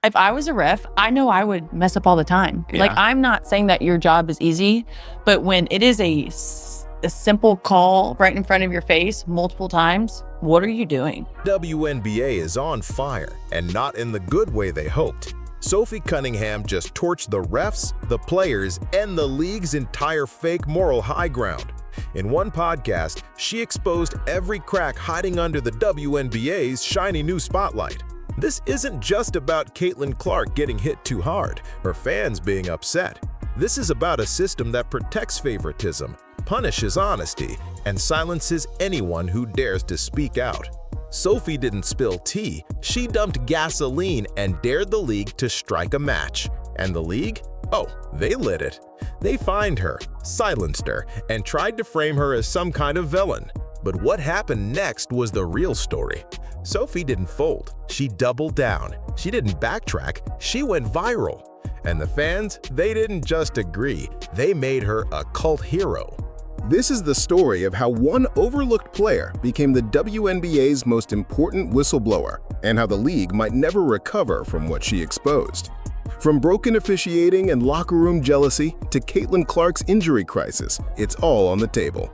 If I was a ref, I know I would mess up all the time. Yeah. Like, I'm not saying that your job is easy, but when it is a simple call right in front of your face multiple times, what are you doing? WNBA is on fire, and not in the good way they hoped. Sophie Cunningham just torched the refs, the players, and the league's entire fake moral high ground. In one podcast, she exposed every crack hiding under the WNBA's shiny new spotlight. This isn't just about Caitlin Clark getting hit too hard, her fans being upset. This is about a system that protects favoritism, punishes honesty, and silences anyone who dares to speak out. Sophie didn't spill tea, she dumped gasoline and dared the league to strike a match. And the league? Oh, they lit it. They fined her, silenced her, and tried to frame her as some kind of villain. But what happened next was the real story. Sophie didn't fold, she doubled down. She didn't backtrack, she went viral. And the fans, they didn't just agree, they made her a cult hero. This is the story of how one overlooked player became the WNBA's most important whistleblower, and how the league might never recover from what she exposed. From broken officiating and locker room jealousy to Caitlin Clark's injury crisis, it's all on the table.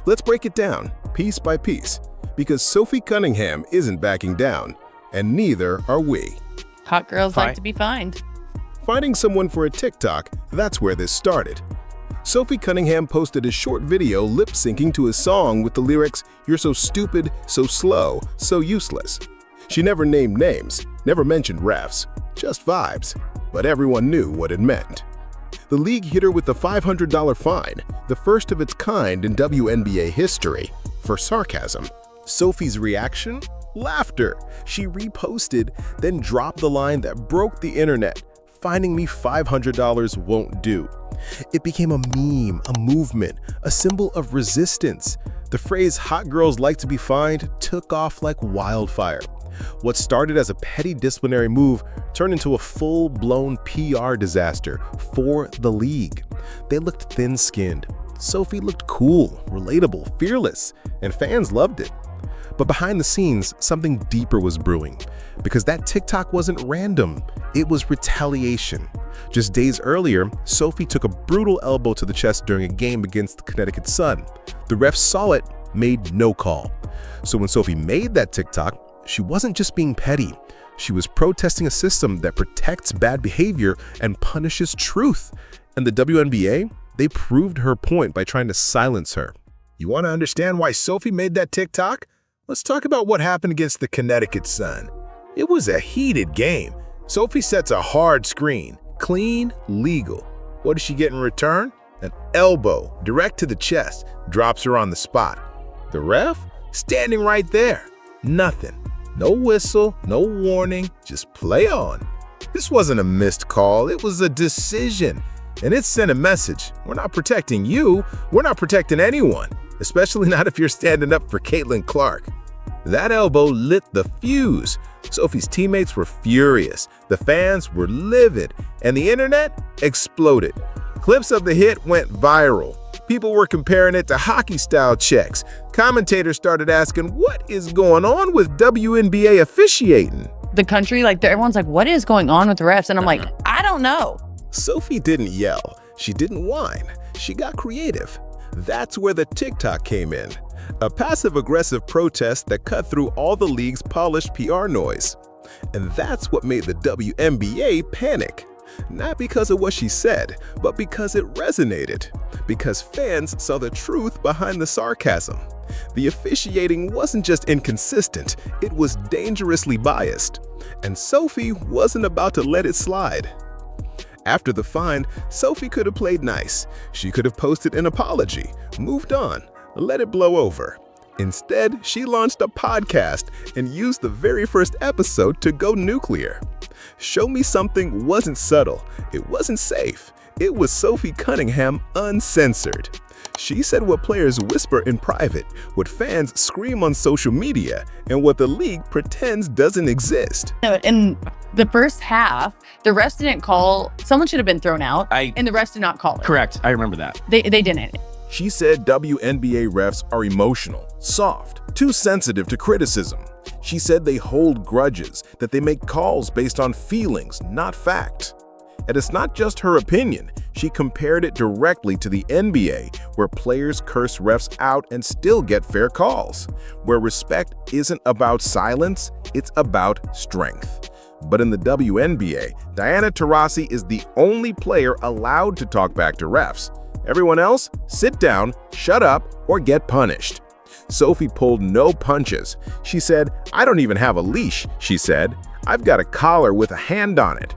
Let's break it down, piece by piece, because Sophie Cunningham isn't backing down, and neither are we. Hot girls like to be fined. Finding someone for a TikTok, that's where this started. Sophie Cunningham posted a short video lip-syncing to a song with the lyrics, "You're so stupid, so slow, so useless." She never named names, never mentioned refs, just vibes, but everyone knew what it meant. The league hit her with a $500 fine, the first of its kind in WNBA history, for sarcasm. Sophie's reaction? Laughter. She reposted, then dropped the line that broke the internet. "Finding me $500 won't do." It became a meme, a movement, a symbol of resistance. The phrase "hot girls like to be fined" took off like wildfire. What started as a petty disciplinary move turned into a full-blown PR disaster for the league. They looked thin-skinned. Sophie looked cool, relatable, fearless, and fans loved it. But behind the scenes, something deeper was brewing, because that TikTok wasn't random, it was retaliation. Just days earlier, Sophie took a brutal elbow to the chest during a game against the Connecticut Sun. The refs saw it, made no call. So when Sophie made that TikTok, she wasn't just being petty. She was protesting a system that protects bad behavior and punishes truth. And the WNBA, they proved her point by trying to silence her. You want to understand why Sophie made that TikTok? Let's talk about what happened against the Connecticut Sun. It was a heated game. Sophie sets a hard screen, clean, legal. What does she get in return? An elbow, direct to the chest, drops her on the spot. The ref? Standing right there. Nothing. No whistle, no warning, just play on. This wasn't a missed call, it was a decision. And it sent a message. We're not protecting you, we're not protecting anyone, especially not if you're standing up for Caitlin Clark. That elbow lit the fuse. Sophie's teammates were furious, the fans were livid, and the internet exploded. Clips of the hit went viral. People were comparing it to hockey-style checks. Commentators started asking, what is going on with WNBA officiating? The country, like, everyone's like, what is going on with the refs? And I'm like, I don't know. Sophie didn't yell. She didn't whine. She got creative. That's where the TikTok came in. A passive-aggressive protest that cut through all the league's polished PR noise. And that's what made the WNBA panic. Not because of what she said, but because it resonated. Because fans saw the truth behind the sarcasm. The officiating wasn't just inconsistent, it was dangerously biased. And Sophie wasn't about to let it slide. After the fine, Sophie could have played nice. She could have posted an apology, moved on, let it blow over. Instead, she launched a podcast and used the very first episode to go nuclear. Show Me Something wasn't subtle, it wasn't safe. It was Sophie Cunningham uncensored. She said what players whisper in private, what fans scream on social media, and what the league pretends doesn't exist. In the first half, the refs didn't call. Someone should have been thrown out, and the refs did not call it. Correct, I remember that. They didn't. She said WNBA refs are emotional, soft, too sensitive to criticism. She said they hold grudges, that they make calls based on feelings, not fact. And it's not just her opinion. She compared it directly to the NBA, where players curse refs out and still get fair calls, where respect isn't about silence, it's about strength. But in the WNBA, Diana Taurasi is the only player allowed to talk back to refs. Everyone else, sit down, shut up, or get punished. Sophie pulled no punches. She said, "I don't even have a leash," she said. "I've got a collar with a hand on it."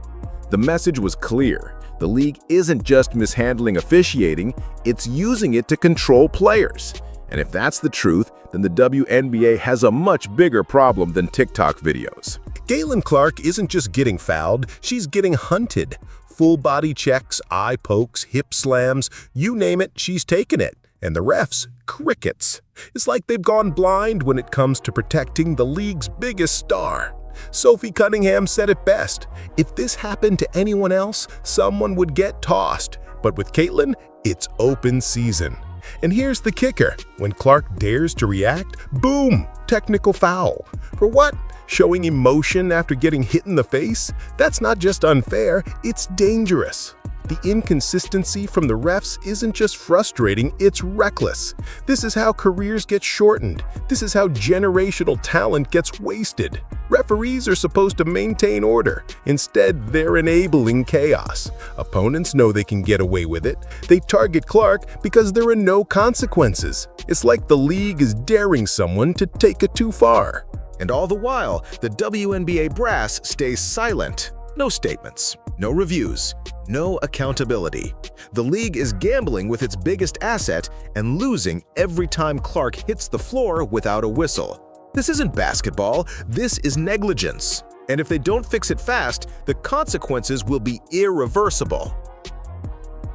The message was clear. The league isn't just mishandling officiating, it's using it to control players. And if that's the truth, then the WNBA has a much bigger problem than TikTok videos. Caitlin Clark isn't just getting fouled, she's getting hunted. Full body checks, eye pokes, hip slams, you name it, she's taken it. And the refs, crickets. It's like they've gone blind when it comes to protecting the league's biggest star. Sophie Cunningham said it best. If this happened to anyone else, someone would get tossed. But with Caitlin, it's open season. And here's the kicker. When Clark dares to react, boom, technical foul. For what? Showing emotion after getting hit in the face? That's not just unfair, it's dangerous. The inconsistency from the refs isn't just frustrating, it's reckless. This is how careers get shortened. This is how generational talent gets wasted. Referees are supposed to maintain order. Instead, they're enabling chaos. Opponents know they can get away with it. They target Clark because there are no consequences. It's like the league is daring someone to take it too far. And all the while, the WNBA brass stays silent. No statements, no reviews, no accountability. The league is gambling with its biggest asset and losing every time Clark hits the floor without a whistle. This isn't basketball, this is negligence. And if they don't fix it fast, the consequences will be irreversible.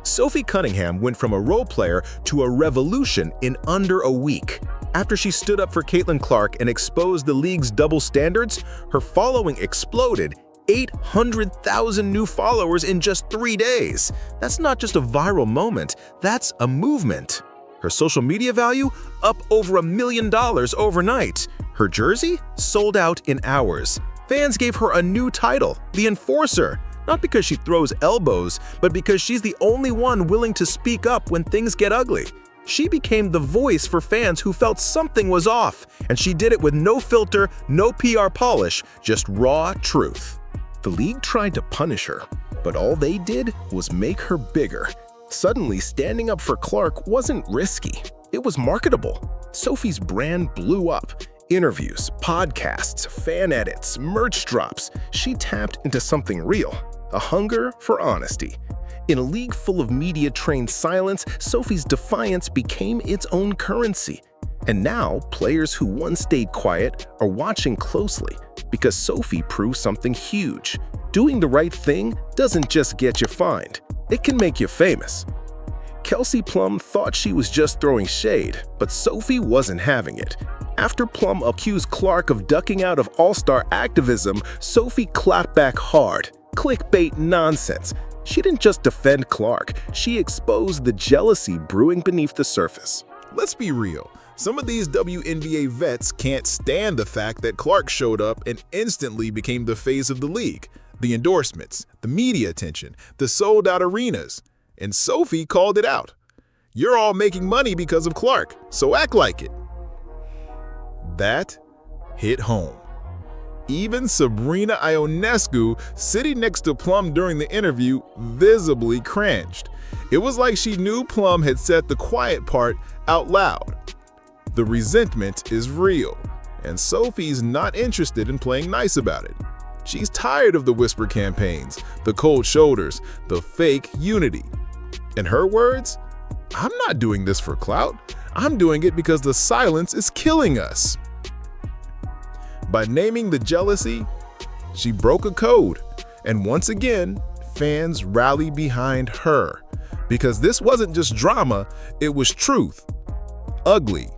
Sophie Cunningham went from a role player to a revolution in under a week. After she stood up for Caitlin Clark and exposed the league's double standards, her following exploded. 800,000 new followers in just 3 days. That's not just a viral moment, that's a movement. Her social media value up over $1 million overnight. Her jersey sold out in hours. Fans gave her a new title, the Enforcer, not because she throws elbows, but because she's the only one willing to speak up when things get ugly. She became the voice for fans who felt something was off, and she did it with no filter, no PR polish, just raw truth. The league tried to punish her, but all they did was make her bigger. Suddenly, standing up for Clark wasn't risky. It was marketable. Sophie's brand blew up. Interviews, podcasts, fan edits, merch drops. She tapped into something real, a hunger for honesty. In a league full of media-trained silence, Sophie's defiance became its own currency. And now, players who once stayed quiet are watching closely because Sophie proved something huge. Doing the right thing doesn't just get you fined, it can make you famous. Kelsey Plum thought she was just throwing shade, but Sophie wasn't having it. After Plum accused Clark of ducking out of All-Star activism, Sophie clapped back hard. Clickbait nonsense. She didn't just defend Clark, she exposed the jealousy brewing beneath the surface. Let's be real. Some of these WNBA vets can't stand the fact that Clark showed up and instantly became the face of the league. The endorsements, the media attention, the sold-out arenas. And Sophie called it out. You're all making money because of Clark, so act like it. That hit home. Even Sabrina Ionescu, sitting next to Plum during the interview, visibly cringed. It was like she knew Plum had said the quiet part out loud. The resentment is real, and Sophie's not interested in playing nice about it. She's tired of the whisper campaigns, the cold shoulders, the fake unity. In her words, I'm not doing this for clout. I'm doing it because the silence is killing us. By naming the jealousy, she broke a code. And once again, fans rallied behind her. Because this wasn't just drama, it was truth. Ugly,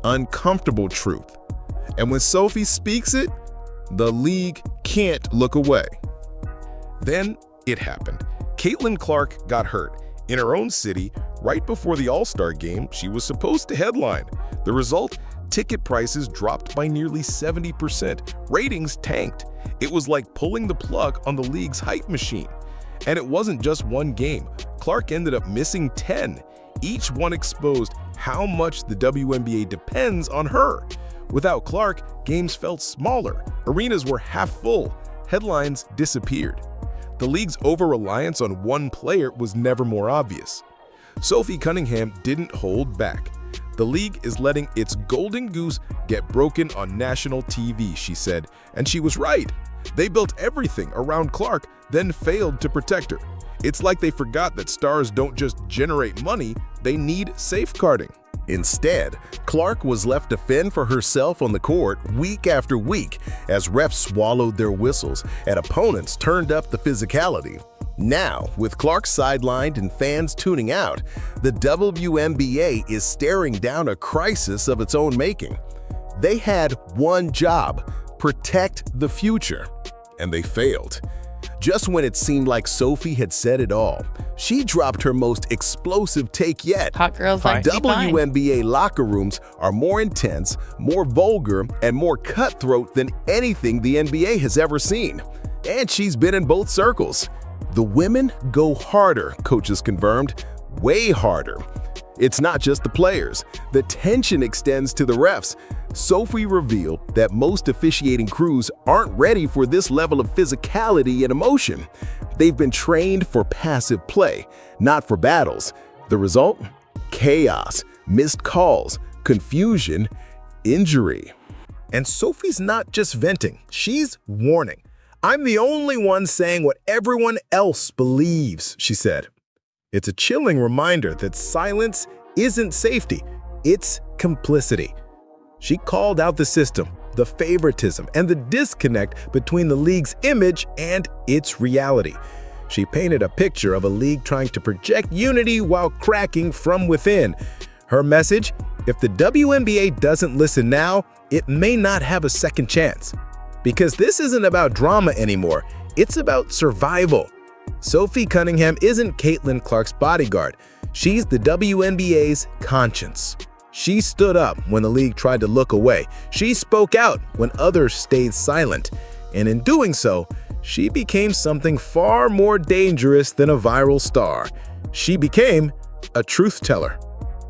uncomfortable truth. And when Sophie speaks it, the league can't look away. Then it happened. Caitlin Clark got hurt in her own city right before the All-Star game she was supposed to headline. The result? Ticket prices dropped by nearly 70%. Ratings tanked. It was like pulling the plug on the league's hype machine. And it wasn't just one game. Clark ended up missing 10. Each one exposed how much the WNBA depends on her. Without Clark, games felt smaller. Arenas were half full. Headlines disappeared. The league's over-reliance on one player was never more obvious. Sophie Cunningham didn't hold back. The league is letting its golden goose get broken on national TV, she said, and she was right. They built everything around Clark, then failed to protect her. It's like they forgot that stars don't just generate money, they need safeguarding. Instead, Clark was left to fend for herself on the court week after week as refs swallowed their whistles and opponents turned up the physicality. Now, with Clark sidelined and fans tuning out, the WNBA is staring down a crisis of its own making. They had one job: protect the future. And they failed. Just when it seemed like Sophie had said it all, she dropped her most explosive take yet. Hot girls like to be fine. WNBA locker rooms are more intense, more vulgar, and more cutthroat than anything the NBA has ever seen. And she's been in both circles. The women go harder, coaches confirmed, way harder. It's not just the players. The tension extends to the refs. Sophie revealed that most officiating crews aren't ready for this level of physicality and emotion. They've been trained for passive play, not for battles. The result? Chaos, missed calls, confusion, injury. And Sophie's not just venting, she's warning. "I'm the only one saying what everyone else believes," she said. It's a chilling reminder that silence isn't safety, it's complicity. She called out the system, the favoritism, and the disconnect between the league's image and its reality. She painted a picture of a league trying to project unity while cracking from within. Her message: if the WNBA doesn't listen now, it may not have a second chance. Because this isn't about drama anymore, it's about survival. Sophie Cunningham isn't Caitlin Clark's bodyguard. She's the WNBA's conscience. She stood up when the league tried to look away. She spoke out when others stayed silent. And in doing so, she became something far more dangerous than a viral star. She became a truth teller.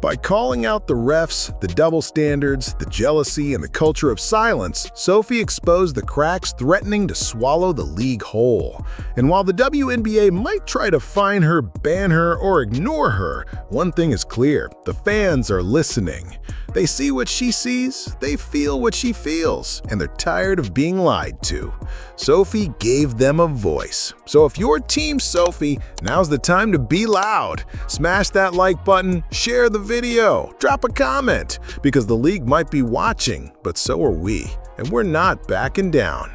By calling out the refs, the double standards, the jealousy, and the culture of silence, Sophie exposed the cracks threatening to swallow the league whole. And while the WNBA might try to fine her, ban her, or ignore her, one thing is clear: the fans are listening. They see what she sees, they feel what she feels, and they're tired of being lied to. Sophie gave them a voice. So if you're Team Sophie, now's the time to be loud. Smash that like button, share the video, drop a comment, because the league might be watching, but so are we, and we're not backing down.